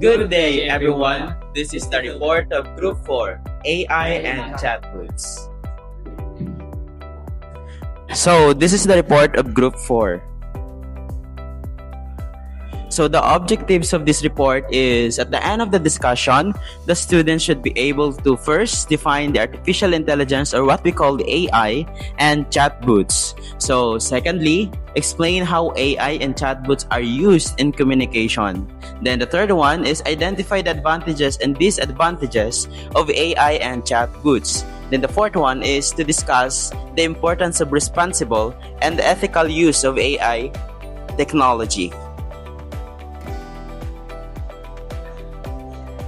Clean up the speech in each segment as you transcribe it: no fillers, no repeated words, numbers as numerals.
Good day, everyone. This is the report of Group 4, AI and Chatbots. So, this is the report of Group 4. So, the objectives of this report is, at the end of the discussion, the students should be able to first define the artificial intelligence, or what we call the AI, and chatbots. So, secondly, explain how AI and chatbots are used in communication. Then the third one is identify the advantages and disadvantages of AI and chatbots. Then the fourth one is to discuss the importance of responsible and ethical use of AI technology.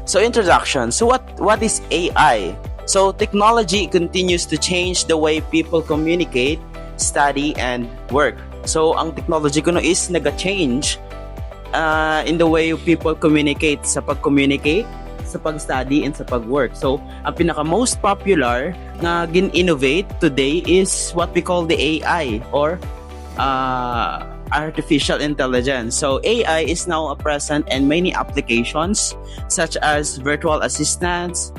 So, introduction. So what is AI? So, technology continues to change the way people communicate, study, and work. So, ang technology kuno is nag-change in the way people communicate, sa pag-communicate, sa pag-study, and sa pag-work. So, ang pinaka-most popular na gin-innovate today is what we call the AI, or artificial intelligence. So AI is now present in many applications such as virtual assistants,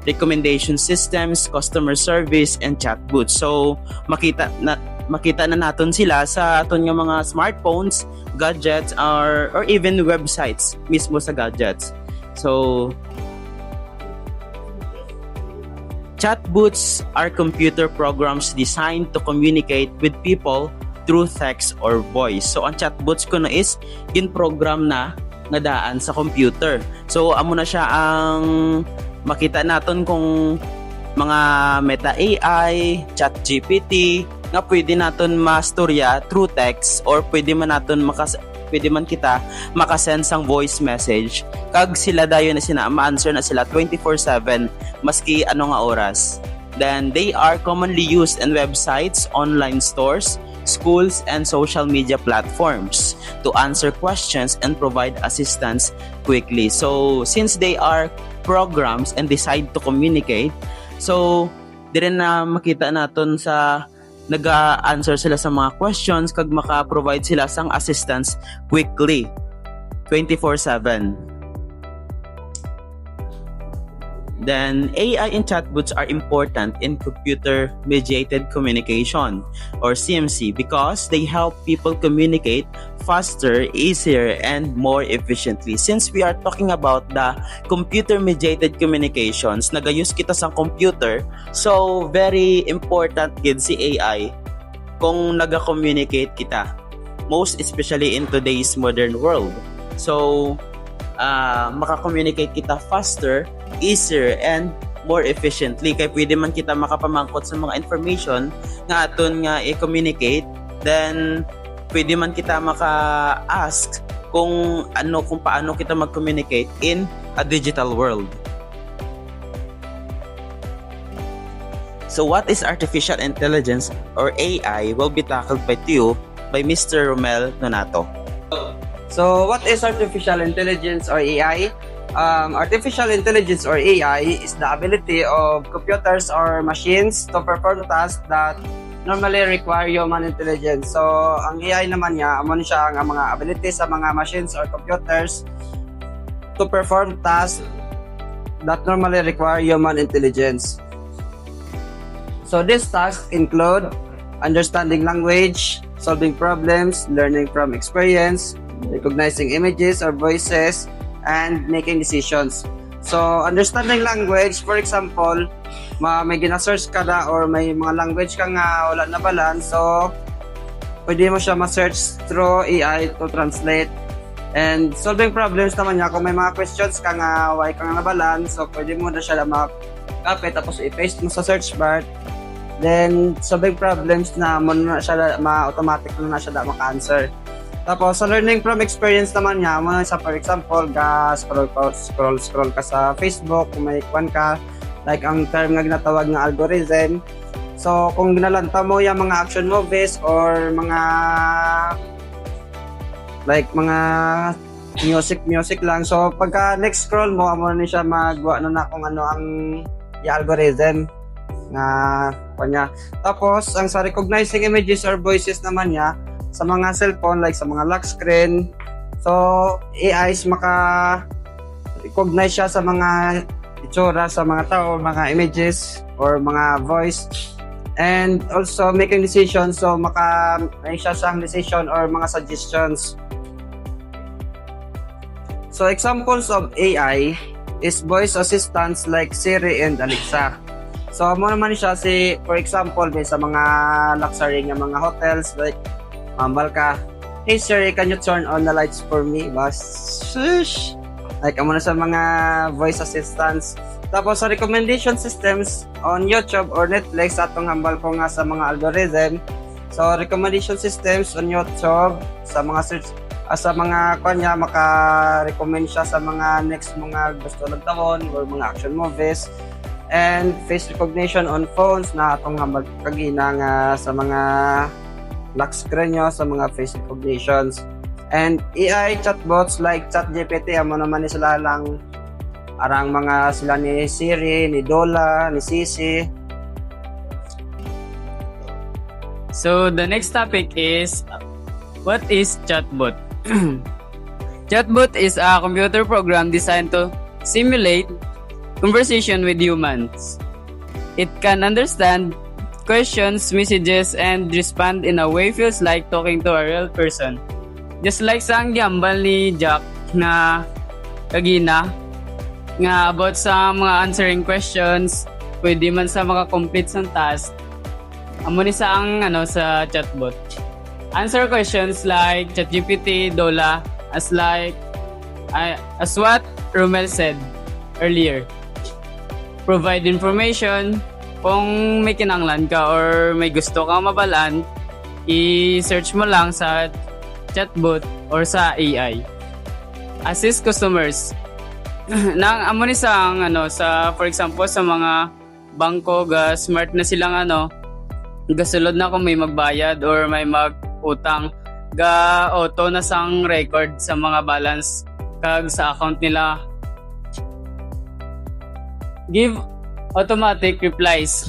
recommendation systems, customer service, and chatbots. So makita na naton sila sa aton nga mga smartphones, gadgets, or even websites mismo sa gadgets. So chatbots are computer programs designed to communicate with people through text or voice. So, ang chatbots ko na is yung program na nadaan sa computer. So, amo na siya ang makita natin kung mga Meta AI, ChatGPT, nga pwede natin mastorya through text, or pwede man kita makasend sang voice message kag sila dayon na sina ma-answer na sila 24/7 maski ano nga oras. Then, they are commonly used in websites, online stores, schools, and social media platforms to answer questions and provide assistance quickly. So, since they are programs and decide to communicate, so, di rin na makita natin sa nag-answer sila sa mga questions kag maka-provide sila sang assistance quickly, 24/7. Then, AI and chatbots are important in computer-mediated communication, or CMC, because they help people communicate faster, easier, and more efficiently. Since we are talking about the computer-mediated communications, nag-use kita sa computer, so very important gid si AI kung nag-communicate kita, most especially in today's modern world. So, maka-communicate kita faster, easier, and more efficiently. Kaya pwede man kita makapamangkot sa mga information nga aton nga i-communicate, then pwede man kita maka-ask kung paano kita mag-communicate in a digital world. So what is artificial intelligence, or AI, will be tackled by Mr. Romel Donato. So, what is artificial intelligence, or AI? Artificial intelligence, or AI, is the ability of computers or machines to perform tasks that normally require human intelligence. So, ang AI naman niya, amo siya ang mga abilities sa mga machines or computers to perform tasks that normally require human intelligence. So, these tasks include understanding language, solving problems, learning from experience, recognizing images or voices, and making decisions. So, understanding language, for example, may gina-search ka na, or may mga language ka nga wala na balan, so pwede mo siya ma-search through AI to translate. And solving problems naman niya, kung may mga questions ka nga wala ka nga nabalan, so pwede mo na siya ma-copy tapos i-paste mo sa search bar. Then, solving problems na mo na siya ma-automatic na siya maka-answer. Tapos, sa learning from experience naman niya, sa for example, scroll ka sa Facebook, kung may kwan ka, like ang term nga ginatawag ng algorithm. So, kung ginalanta mo yung mga action movies or mga music lang. So, pagka next scroll mo, amo na siya magwa na kung ano ang algorithm na kanya. Tapos, ang sa recognizing images or voices naman niya, sa mga cellphone, like sa mga lock screen. So, AI is recognize siya sa mga itsura sa mga tao, mga images or mga voice, and also making decisions, so may siya siyang decision or mga suggestions. So examples of AI is voice assistants like Siri and Alexa. So mo naman siya for example may sa mga luxury nga mga hotels like mambal ka, "Hey Siri, can you turn on the lights for me?" Shush! Like amo na sa mga voice assistants. Tapos sa recommendation systems on YouTube or Netflix, atong hambal ko nga sa mga algorithm. So recommendation systems on YouTube sa mga search sa mga kanya maka-recommend siya sa mga next mga gusto lang tawon or mga action movies. And face recognition on phones na atong hambal kagina nga sa mga lock screen nyo sa mga face recognitions. And AI chatbots like ChatGPT, amo naman ni sila lang arang mga sila ni Siri, ni Dola, ni Sisi. So the next topic is, what is chatbot? Chatbot is a computer program designed to simulate conversation with humans. It can understand questions, messages, and respond in a way feels like talking to a real person. Just like sa ang gambal ni Jack na kagina nga about sa mga answering questions, pwede man sa maka-complete sa task. Amo ni sa ang sa chatbot. Answer questions like ChatGPT, Dola, as what Romel said earlier. Provide information kung may kinanglan ka or may gusto kang mabalaan, i-search mo lang sa chatbot or sa AI. Assist customers. Nang amo ni sa sa for example sa mga bangko ga smart na silang gasulod na kung may magbayad or may mag-utang, ga auto na sang record sa mga balance kag sa account nila. Give automatic replies.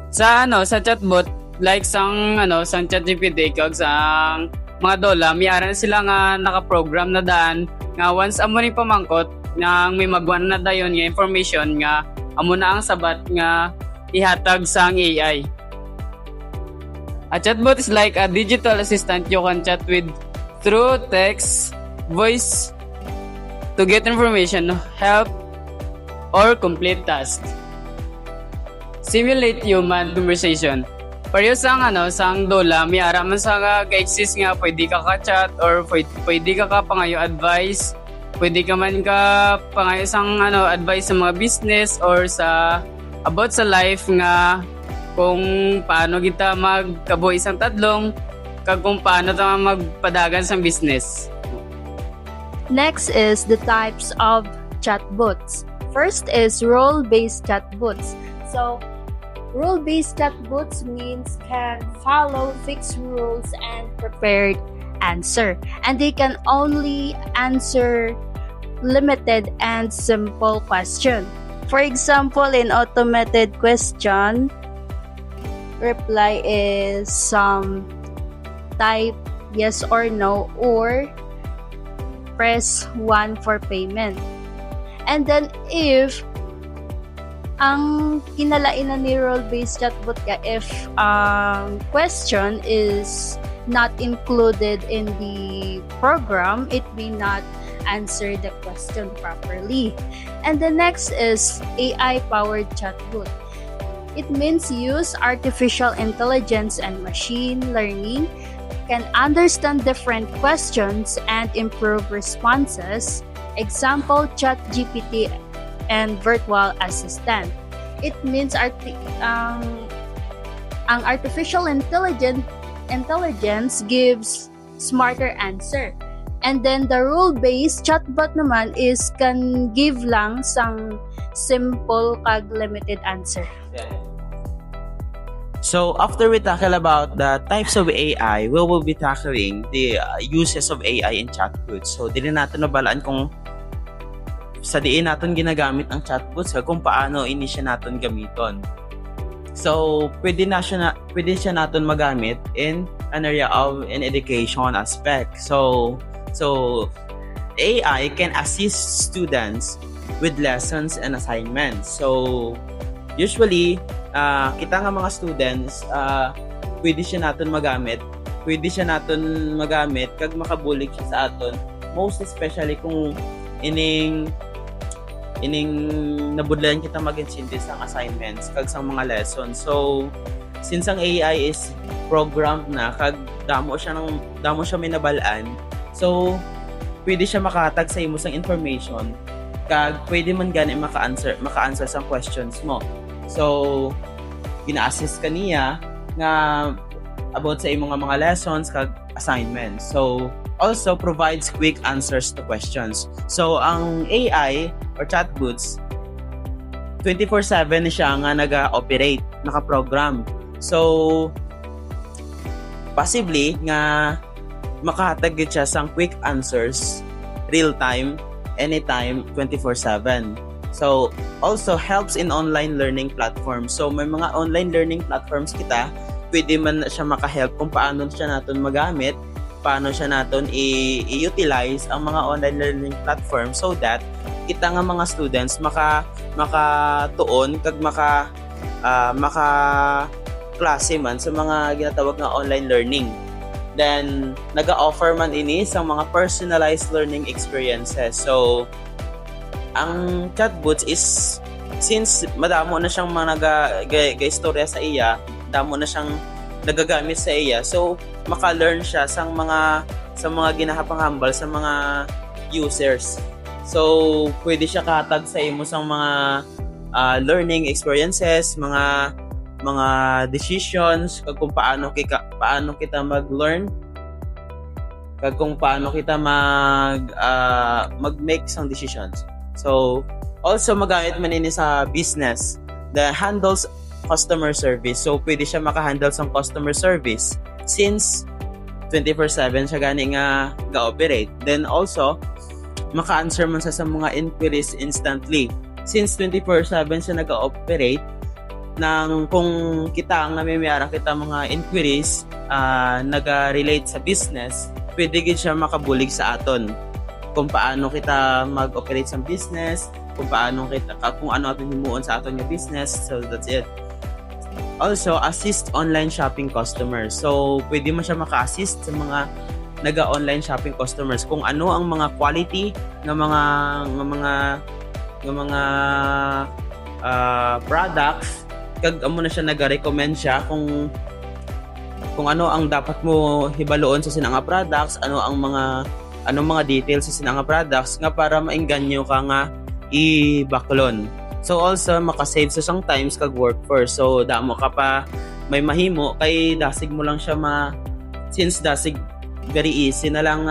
Sa sa chatbot like sang sang ChatGPT kag sang mga Dola, may aran sila nga naka-program na daan nga once amo ni pamangkot nga may magwan na dayon nga information nga amo na ang sabat nga ihatag sang AI. A chatbot is like a digital assistant you can chat with through text, voice to get information, help, or complete tasks. Simulate human conversation. Pareho sang sang Dola, may ara man sa ka-exist nga pwede ka ka-chat or pwede ka pangayo advice, pwede ka man ka pangayo sang advice sa mga business or sa about sa life nga kung paano kita magkabuhi isang tadlong kag kung paano ta magpadagan sa business. Next is the types of chatbots. First is role-based chatbots. So, role-based chatbots means can follow fixed rules and prepared answer. And they can only answer limited and simple question. For example, in automated question, reply is type yes or no or press 1 for payment. And then if ang kinalainan ni role-based chatbot if question is not included in the program, it may not answer the question properly. And the next is AI-powered chatbot. It means use artificial intelligence and machine learning, can understand different questions and improve responses. Example, ChatGPT and virtual assistant. It means ang artificial intelligence gives smarter answer. And then the rule-based chatbot naman is can give lang sang simple kag limited answer. So after we tackle about the types of AI, we will be tackling the uses of AI in chatbots. So dili natin nabalaan kung sa diin natin ginagamit ang chatbots kung paano ini siya natin gamiton. So pwede siya natin magamit in an area of an education aspect. So AI can assist students with lessons and assignments. So, usually, kita nga mga students, pwede siya natin magamit. Pwede siya natin magamit kag makabulig siya sa aton. Most especially kung ining nabudlan kita mag-intindi sa assignments kag sa mga lessons. So, since ang AI is programmed na kag damo siya minabalaan, so pwede siya makahatag sa imo sang information kag pwede man gani maka-answer sa questions mo. So, gina-assist kaniya nga about sa imo nga mga lessons kag assignments. So, also provides quick answers to questions. So, ang AI or chatbots 24/7 siya nga naga-operate, naka-program. So, possibly nga makahatag gid siya sang quick answers real time, anytime, 24/7. So, also helps in online learning platforms. So, may mga online learning platforms kita, pwede man siya maka-help kung paano siya natin magamit, paano siya natin i-utilize ang mga online learning platform so that kita nga mga students makatuon kag maka klase man sa mga ginatawag na online learning. Then naga-offer man ini sa mga personalized learning experiences. So ang chatbots is, since madamo na siyang mga naga-istorya sa iya, damo na siyang nagagamit sa iya, so maka-learn siya sa mga ginahapang-hambal sa mga users. So pwede siya kahatag sa imo sang mga learning experiences, mga decisions, kung paano kita mag-learn, kung paano kita mag-make some decisions. So also magamit man ini sa business, the handles customer service. So pwede siya maka-handle sa customer service since 24/7 siya gani nga ga-operate. Then also maka-answer man sa mga inquiries instantly since 24/7 siya nag-operate. Nang kung kita ang namimiyara kita mga inquiries naga-relate sa business, pwede gid siya makabulig sa aton kung paano kita mag-operate sa business, kung ano aton himuon sa aton yung business. So that's it. Also, assist online shopping customers. So, pwede mo siya maka-assist sa mga naga-online shopping customers kung ano ang mga quality ng mga products, kag amo na siya naga-recommend siya kung ano ang dapat mo hibaloon sa sinanga products, anong mga details sa sinanga products nga para maengganyo ka nga i-baklon. So also maka-save sa sang times kag workforce. So damo ka pa may mahimo kay dasig mo lang siya since dasig very easy na lang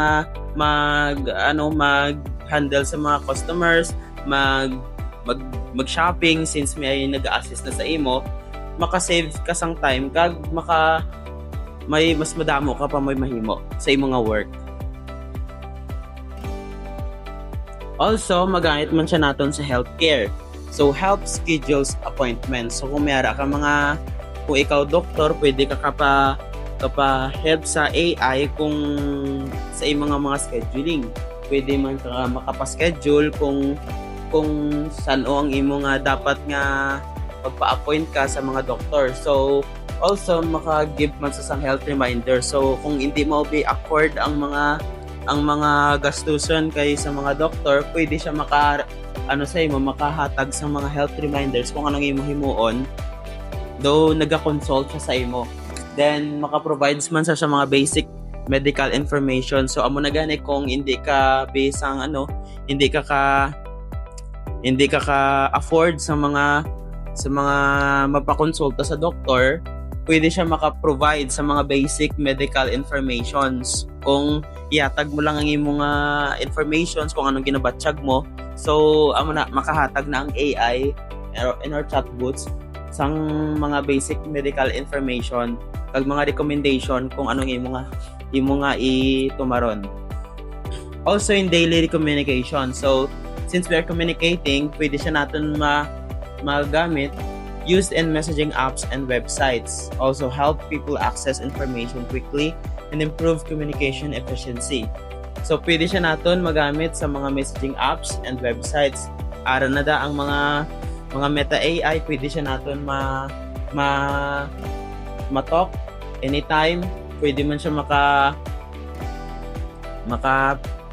mag-handle sa mga customers, mag-shopping since may nag-assist na sa imo, maka-save ka sang time kag may mas madamo ka pa may mahimo sa imong nga work. Also, magamit man siya naton sa healthcare. So, help schedules appointments. So, kung mayara ka kung ikaw doktor, pwede ka help sa AI kung sa imong mga scheduling. Pwede man ka makapaschedule kung saan ang imong dapat nga magpa-appoint ka sa mga doktor. So, also maka-give man sa health reminder. So, kung hindi mo afford ang mga gastuson kay sa mga doktor, pwede siya makahatag sa mga health reminders kung anong imo himuon, though naga-consult siya sa imo. Then maka-provides man sa mga basic medical information. So amo na gani kung hindi ka hindi ka afford sa mga mapakonsulta sa doktor, pwede siya maka-provide sa mga basic medical informations. Kung iatag mo lang ang imong informations kung anong ginabatsyag mo, so amo na makahatag na ang AI in our chatbots sang mga basic medical information kag mga recommendation kung anong imo nga itumaron. Also in daily communication. So since we are communicating, pwede siya natin magamit used in messaging apps and websites. Also help people access information quickly and improve communication efficiency. So pwede siya naton magamit sa mga messaging apps and websites. Ara na da ang mga Meta AI, pwede siya naton ma-talk anytime. Pwede man siya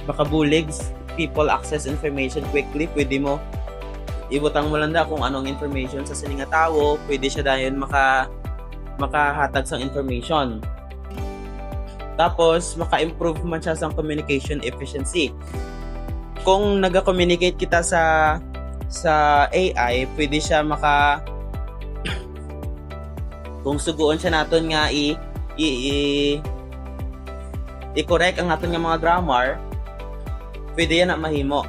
makabulig, people access information quickly. Pwede mo ibutang mo lang da kung anong information sa sining nga tao, pwede siya dayon makahatag sang information. Tapos maka-improve man siya sa communication efficiency. Kung naga-communicate kita sa AI, pwede siya kung suguon siya naton nga i-correct ang naton nga mga grammar, pwede yan na mahimo,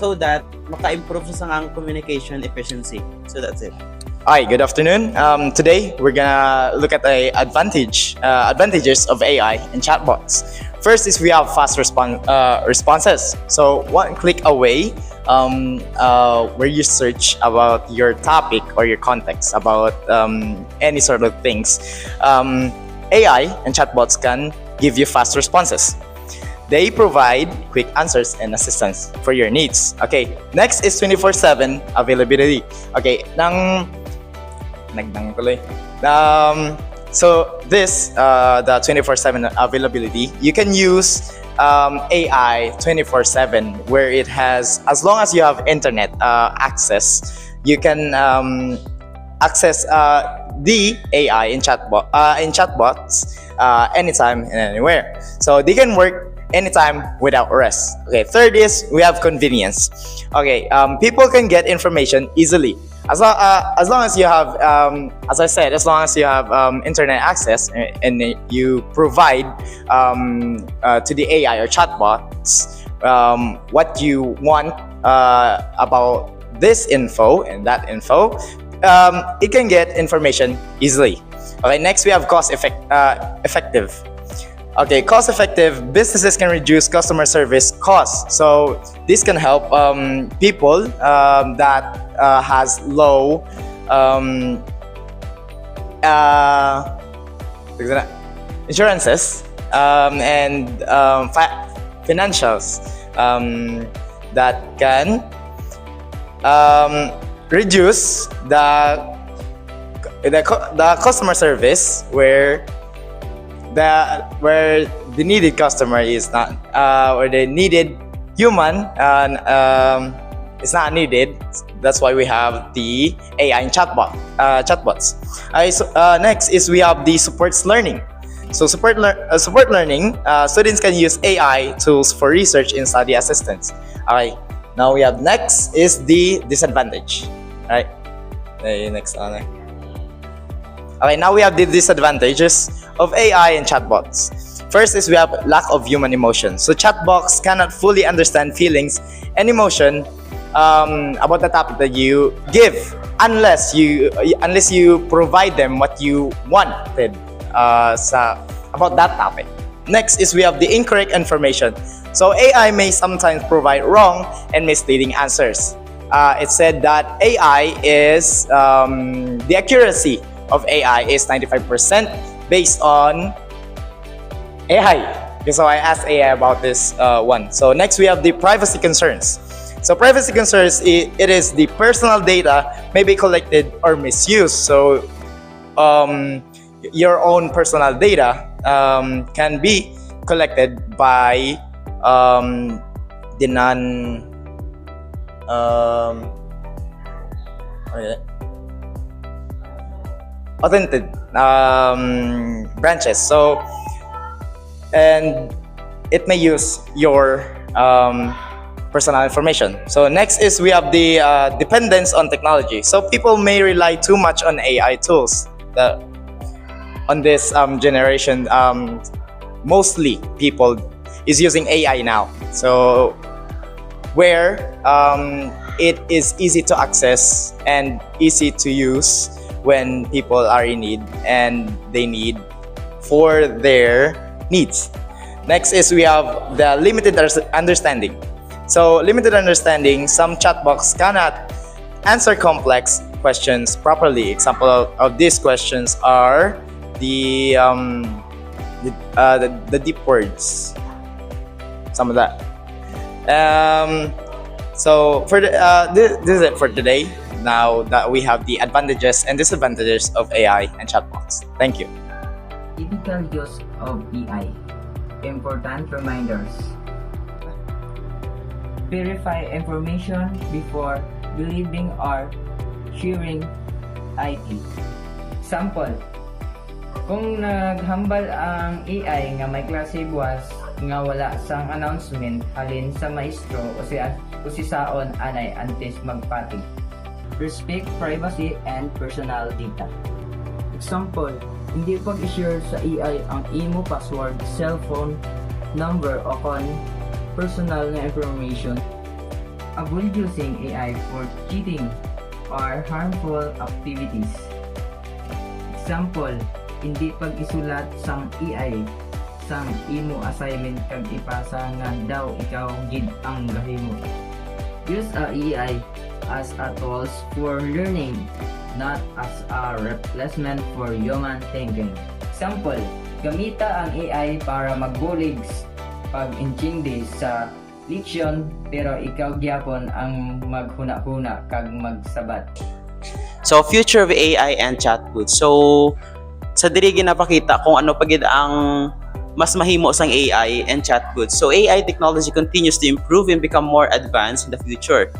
so that maka-improve siya sa communication efficiency. So that's it. Hi, good afternoon. Today we're gonna look at the advantages of AI and chatbots. First is we have fast responses. So one click away, where you search about your topic or your context about any sort of things. AI and chatbots can give you fast responses. They provide quick answers and assistance for your needs. Okay, next is 24/7 availability. Okay, so this, the 24/7 availability, you can use AI 24/7, where it has, as long as you have internet access, you can access the AI in chatbots anytime and anywhere. So they can work anytime without rest. Okay, third is we have convenience. Okay, people can get information easily. As long as you have, as I said, as long as you have internet access and you provide to the AI or chatbots what you want about this info and that info, it can get information easily. Okay, next we have effective. Okay, cost-effective, businesses can reduce customer service costs. So this can help people that has low insurances and financials that can reduce the customer service where the needed customer is not, or the needed human is not needed. That's why we have the AI and chatbots. Next is we have the supports learning. So support learning, students can use AI tools for research and study assistance. Okay, now we have next is the disadvantage. Right, next on. Okay, now we have the disadvantages of AI and chatbots. First is we have lack of human emotion. So chatbots cannot fully understand feelings and emotion about the topic that you give, unless you provide them what you wanted about that topic. Next is we have the incorrect information. So AI may sometimes provide wrong and misleading answers. It said that AI is the accuracy of AI is 95% based on AI. So I asked AI about this one. So next we have the privacy concerns. So privacy concerns, it is the personal data may be collected or misused. So your own personal data can be collected by the authentic branches. So, and it may use your personal information. So next is we have the dependence on technology. So people may rely too much on AI tools. On this generation, mostly people is using AI now. So where it is easy to access and easy to use when people are in need and they need for their needs. Next is we have the limited understanding. So limited understanding, some chatbots cannot answer complex questions properly. Example of these questions are the deep words. some of that. So for this is it for today. Now that we have the advantages and disadvantages of AI and chatbots. Thank you. Typical use of AI. Important reminders. Verify information before believing or sharing IT. Example, kung naghambal ang AI nga may klase buwas nga wala sang announcement halin sa maestro o si saon anay antes magpatig. Respect privacy and personal data. Example, hindi pag-share sa AI ang imo password, cellphone number o kon personal na information. Avoid using AI for cheating or harmful activities. Example, hindi pag-isulat sang AI sang imo assignment kag ipasa nga daw ikaw gid ang gahimo. Use a AI as a tools for learning, not as a replacement for human thinking. Example, gamita ang AI para magbuligs pag-intindi sa leksyon pero ikaw gyapon ang maghuna-huna kag magsabat. So, future of AI and chatbots. So, sa diri ginapakita kung ano pagid ang mas mahimo sang AI and chatbots. So, AI technology continues to improve and become more advanced in the future.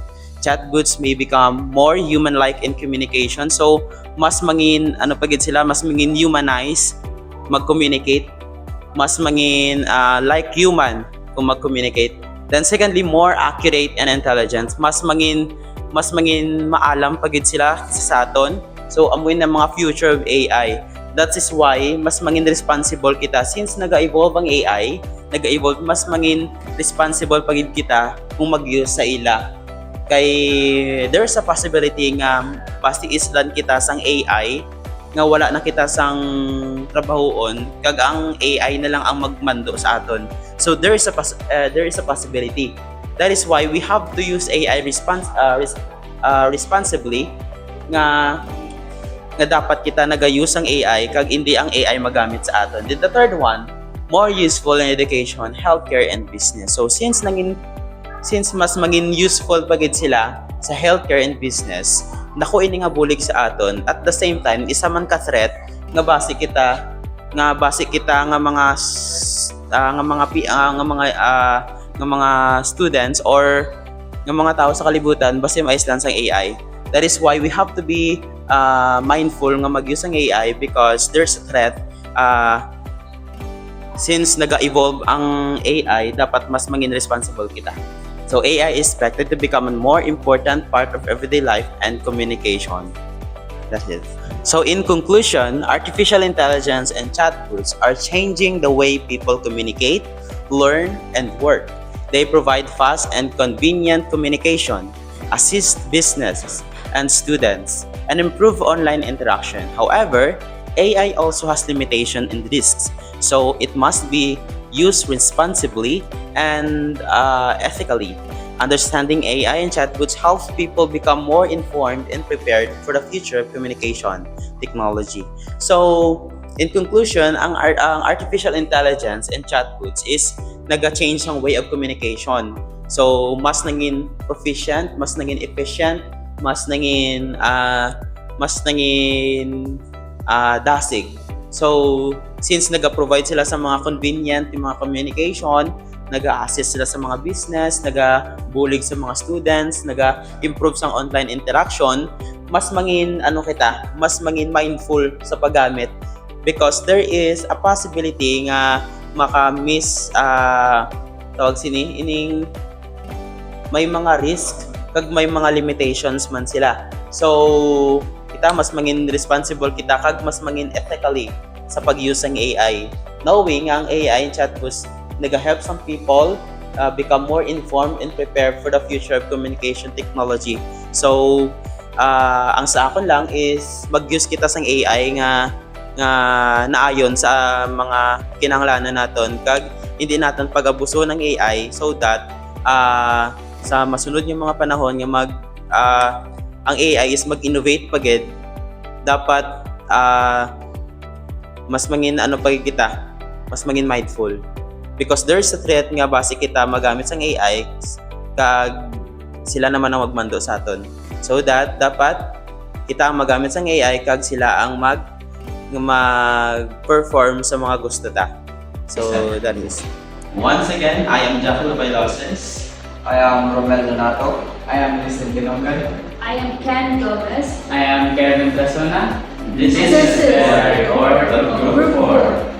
Chatbots may become more human-like in communication. So, mas mangin mas mangin humanize mag-communicate, mas mangin like human kung mag-communicate. Then secondly, more accurate and intelligent. Mas mangin maalam pagid sila sa aton. So, amoy na mga future of AI. That is why mas mangin responsible kita since naga-evolve ang AI, mas mangin responsible pagid kita kung mag-use sa ila. Kay there's a possibility nga basta islan kita sang AI nga wala na kita sang trabahoon kag ang AI na lang ang magmando sa aton. So there is a possibility. That is why we have to use AI responsibly nga dapat kita naga-use ang AI kag hindi ang AI magamit sa aton. Then the third one, more useful in education, healthcare and business. So since mas mangin useful pagid sila sa healthcare and business, naku ini nga bulig sa aton. At the same time, isa man ka threat nga base kita nga mga students or nga mga tao sa kalibutan basta maislan sang AI. That is why we have to be mindful nga mag-use ang AI because there's a threat. Since naga-evolve ang AI, dapat mas mangin responsible kita. So AI is expected to become a more important part of everyday life and communication. That's it. So in conclusion, artificial intelligence and chatbots are changing the way people communicate, learn, and work. They provide fast and convenient communication, assist businesses and students, and improve online interaction. However, AI also has limitations and risks, so it must be used responsibly and ethically. Understanding AI and chatbots helps people become more informed and prepared for the future of communication technology. So, in conclusion, ang artificial intelligence and chatbots is naga-change ang way of communication. So, mas naging proficient, mas naging efficient, mas naging dasig. So, since naga-provide sila sa mga convenient yung mga communication, naga-assist sila sa mga business, naga-bulig sa mga students, naga-improve sa online interaction, mas mangin mindful sa paggamit because there is a possibility nga maka-miss may mga risk kag may mga limitations man sila. So, kita mas mangin responsible kita kag mas mangin ethically sa pag-use ng AI. Knowing ang AI and chatbots nag-help some people become more informed and prepared for the future of communication technology. So, ang sa akon lang is mag-use kita sang AI nga naayon sa mga kinahanglanan naton kag hindi naton pag-abuso ng AI so that sa masunod yung mga panahon nga ang AI is mag-innovate pagid dapat mas mangin mas mangin mindful because there's a threat nga base kita magamit sang AI kag sila naman ang magmando sa aton. So that dapat kita ang magamit sang AI kag sila ang mag-perform sa mga gusto ta. So that is. Once again, I am Jacob Bailoses. I am Romel Donato. I am Listen Dinongan. I am Ken Gomez. I am Kevin Tasona. This is the report of Group 4.